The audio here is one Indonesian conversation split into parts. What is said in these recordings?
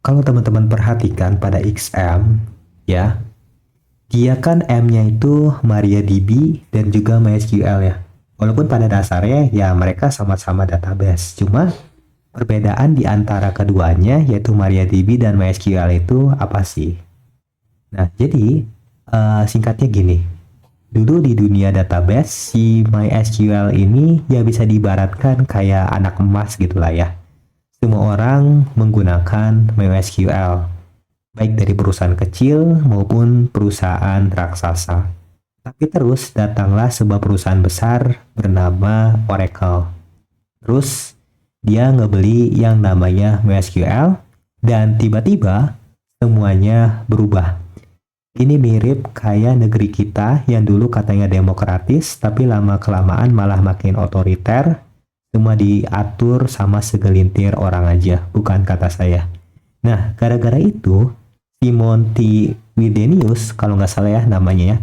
kalau teman-teman perhatikan pada XM, ya, dia kan M-nya itu MariaDB dan juga MySQL ya. Walaupun pada dasarnya ya mereka sama-sama database, cuma perbedaan di antara keduanya yaitu MariaDB dan MySQL itu apa sih? Nah, jadi singkatnya gini. Dulu di dunia database, si MySQL ini ya bisa diibaratkan kayak anak emas gitulah ya. Semua orang menggunakan MySQL, baik dari perusahaan kecil maupun perusahaan raksasa. Tapi terus datanglah sebuah perusahaan besar bernama Oracle. Terus dia ngebeli yang namanya MySQL dan tiba-tiba semuanya berubah. Ini mirip kayak negeri kita yang dulu katanya demokratis, tapi lama-kelamaan malah makin otoriter. Semua diatur sama segelintir orang aja, bukan kata saya. Nah, gara-gara itu, si Monty Widenius, kalau nggak salah ya namanya ya,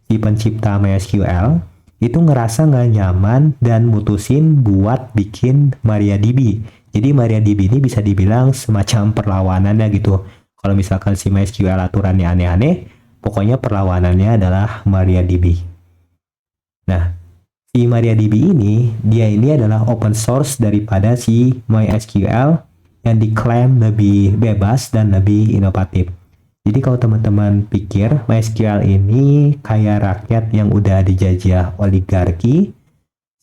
si pencipta MySQL, itu ngerasa nggak nyaman dan mutusin buat bikin MariaDB. Jadi MariaDB ini bisa dibilang semacam perlawanannya gitu. Kalau misalkan si MySQL aturannya aneh-aneh, pokoknya perlawanannya adalah MariaDB. Nah, si MariaDB dia ini adalah open source daripada si MySQL yang diklaim lebih bebas dan lebih inovatif. Jadi kalau teman-teman pikir MySQL ini kayak rakyat yang udah dijajah oligarki,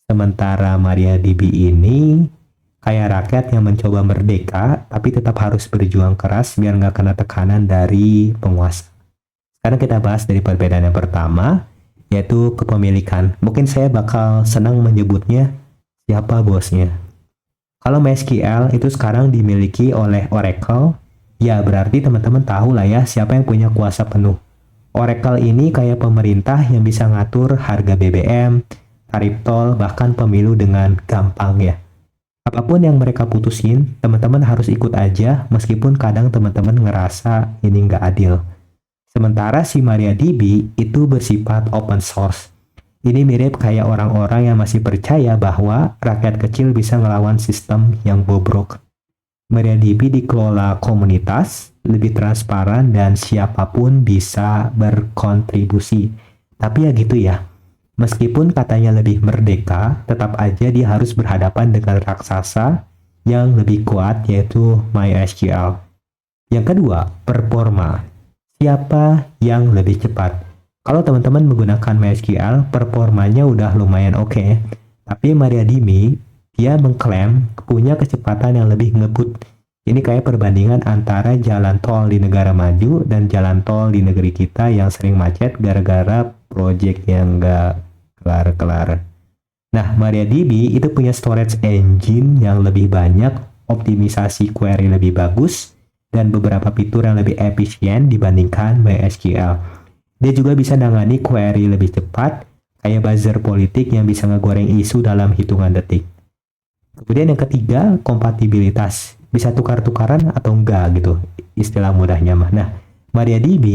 sementara MariaDB ini kayak rakyat yang mencoba merdeka, tapi tetap harus berjuang keras biar nggak kena tekanan dari penguasa. Sekarang kita bahas dari perbedaan yang pertama, yaitu kepemilikan. Mungkin saya bakal senang menyebutnya siapa bosnya. Kalau MySQL itu sekarang dimiliki oleh Oracle, ya berarti teman-teman tahu lah ya siapa yang punya kuasa penuh. Oracle ini kayak pemerintah yang bisa ngatur harga BBM, tarif tol, bahkan pemilu dengan gampang ya. Apapun yang mereka putusin, teman-teman harus ikut aja meskipun kadang teman-teman ngerasa ini nggak adil. Sementara si MariaDB itu bersifat open source. Ini mirip kayak orang-orang yang masih percaya bahwa rakyat kecil bisa ngelawan sistem yang bobrok. MariaDB dikelola komunitas, lebih transparan dan siapapun bisa berkontribusi. Tapi ya gitu ya, meskipun katanya lebih merdeka, tetap aja dia harus berhadapan dengan raksasa yang lebih kuat yaitu MySQL. Yang kedua, performa. Siapa yang lebih cepat? Kalau teman-teman menggunakan MySQL, performanya udah lumayan oke. Tapi MariaDB, dia mengklaim punya kecepatan yang lebih ngebut. Ini kayak perbandingan antara jalan tol di negara maju dan jalan tol di negeri kita yang sering macet gara-gara project yang nggak kelar-kelar. Nah, MariaDB itu punya storage engine yang lebih banyak, optimisasi query lebih bagus, dan beberapa fitur yang lebih efisien dibandingkan MySQL. Dia juga bisa nangani query lebih cepat, kayak buzzer politik yang bisa ngegoreng isu dalam hitungan detik. Kemudian yang ketiga, kompatibilitas. Bisa tukar-tukaran atau enggak gitu, istilah mudahnya mah. Nah, MariaDB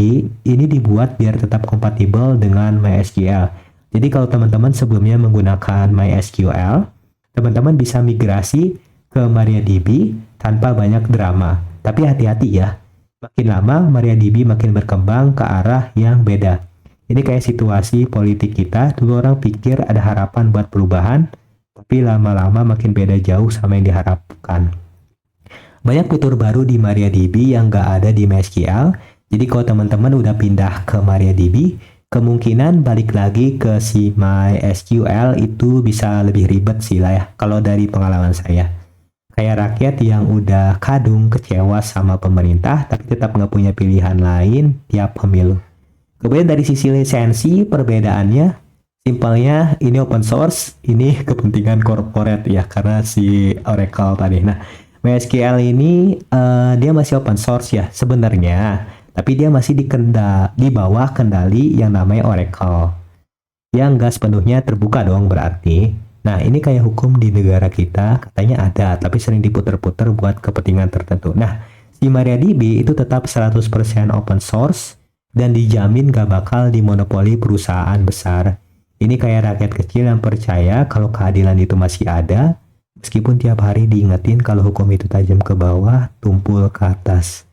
ini dibuat biar tetap kompatibel dengan MySQL. Jadi kalau teman-teman sebelumnya menggunakan MySQL, teman-teman bisa migrasi ke MariaDB tanpa banyak drama. Tapi hati-hati ya, makin lama MariaDB makin berkembang ke arah yang beda. Ini kayak situasi politik kita, dulu orang pikir ada harapan buat perubahan, tapi lama-lama makin beda jauh sama yang diharapkan. Banyak fitur baru di MariaDB yang nggak ada di MySQL, jadi kalau teman-teman udah pindah ke MariaDB, kemungkinan balik lagi ke si MySQL itu bisa lebih ribet sih lah ya, kalau dari pengalaman saya. Kayak rakyat yang udah kadung kecewa sama pemerintah tapi tetap nggak punya pilihan lain tiap pemilu. Kemudian dari sisi lisensi perbedaannya simpelnya ini open source, ini kepentingan corporate ya karena si Oracle tadi. Nah, MySQL ini dia masih open source ya sebenarnya, tapi dia masih di bawah kendali yang namanya Oracle. Yang nggak sepenuhnya terbuka dong berarti. Nah, ini kayak hukum di negara kita, katanya ada, tapi sering diputer-puter buat kepentingan tertentu. Nah, si MariaDB itu tetap 100% open source dan dijamin gak bakal dimonopoli perusahaan besar. Ini kayak rakyat kecil yang percaya kalau keadilan itu masih ada, meskipun tiap hari diingetin kalau hukum itu tajam ke bawah, tumpul ke atas.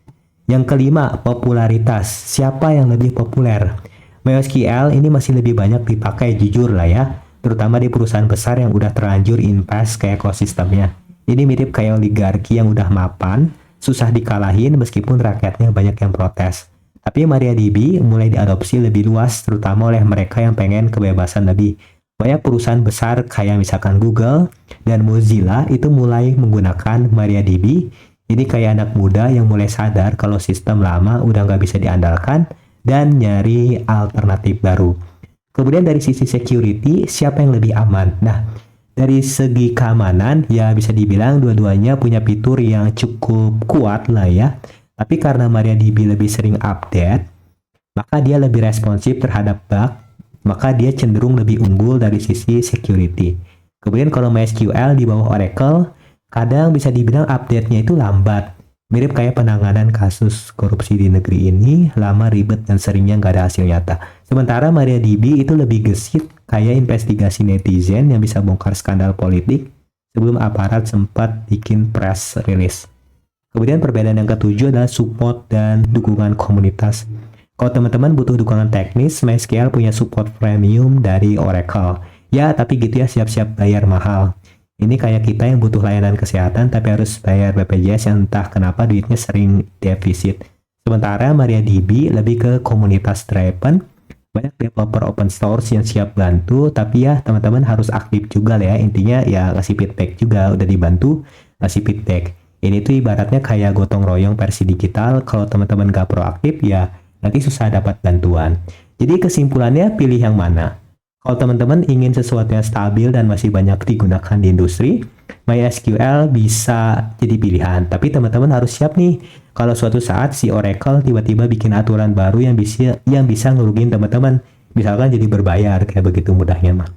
Yang kelima, popularitas. Siapa yang lebih populer? MySQL ini masih lebih banyak dipakai, jujur lah ya, terutama di perusahaan besar yang udah terlanjur invest ke ekosistemnya. Ini mirip kayak oligarki yang udah mapan, susah dikalahin meskipun rakyatnya banyak yang protes. Tapi MariaDB mulai diadopsi lebih luas, terutama oleh mereka yang pengen kebebasan lebih. Banyak perusahaan besar kayak misalkan Google dan Mozilla itu mulai menggunakan MariaDB. Ini kayak anak muda yang mulai sadar kalau sistem lama udah nggak bisa diandalkan dan nyari alternatif baru. Kemudian dari sisi security, siapa yang lebih aman? Nah, dari segi keamanan, ya bisa dibilang dua-duanya punya fitur yang cukup kuat lah ya. Tapi karena MariaDB lebih sering update, maka dia lebih responsif terhadap bug, maka dia cenderung lebih unggul dari sisi security. Kemudian kalau MySQL di bawah Oracle, kadang bisa dibilang update-nya itu lambat. Mirip kayak penanganan kasus korupsi di negeri ini, lama, ribet, dan seringnya nggak ada hasil nyata. Sementara MariaDB itu lebih gesit, kayak investigasi netizen yang bisa bongkar skandal politik sebelum aparat sempat bikin press release. Kemudian perbedaan yang ketujuh adalah support dan dukungan komunitas. Kalau teman-teman butuh dukungan teknis, MySQL punya support premium dari Oracle. Ya, tapi gitu ya, siap-siap bayar mahal. Ini kayak kita yang butuh layanan kesehatan tapi harus bayar BPJS yang entah kenapa duitnya sering defisit. Sementara MariaDB lebih ke komunitas driven, banyak developer open source yang siap bantu, tapi ya teman-teman harus aktif juga lah ya. Intinya ya ngasih feedback juga, udah dibantu ngasih feedback. Ini tuh ibaratnya kayak gotong royong versi digital, kalau teman-teman gak proaktif ya nanti susah dapat bantuan. Jadi kesimpulannya pilih yang mana? Kalau teman-teman ingin sesuatu yang stabil dan masih banyak digunakan di industri, MySQL bisa jadi pilihan. Tapi teman-teman harus siap nih, kalau suatu saat si Oracle tiba-tiba bikin aturan baru yang bisa ngerugiin teman-teman. Misalkan jadi berbayar, kayak begitu mudahnya mah.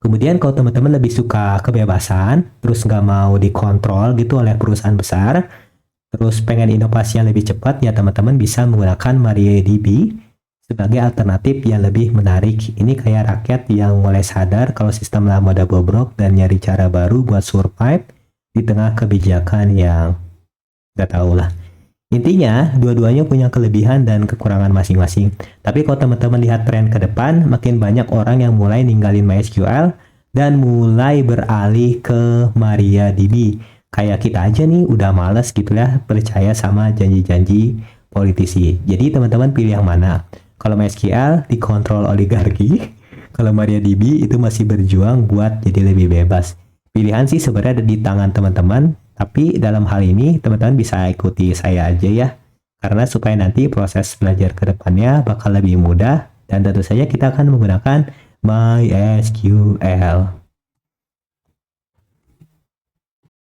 Kemudian kalau teman-teman lebih suka kebebasan, terus nggak mau dikontrol gitu oleh perusahaan besar, terus pengen inovasi yang lebih cepat, ya teman-teman bisa menggunakan MariaDB sebagai alternatif yang lebih menarik. Ini kayak rakyat yang mulai sadar kalau sistem lama udah bobrok dan nyari cara baru buat survive di tengah kebijakan yang gak tau lah. Intinya, dua-duanya punya kelebihan dan kekurangan masing-masing. Tapi kalau teman-teman lihat tren ke depan, makin banyak orang yang mulai ninggalin MySQL dan mulai beralih ke MariaDB. Kayak kita aja nih, udah males gitu ya percaya sama janji-janji politisi. Jadi teman-teman pilih yang mana? Kalau MySQL dikontrol oligarki, kalau MariaDB itu masih berjuang buat jadi lebih bebas. Pilihan sih sebenarnya ada di tangan teman-teman, tapi dalam hal ini teman-teman bisa ikuti saya aja ya. Karena supaya nanti proses belajar ke depannya bakal lebih mudah dan tentu saja kita akan menggunakan MySQL.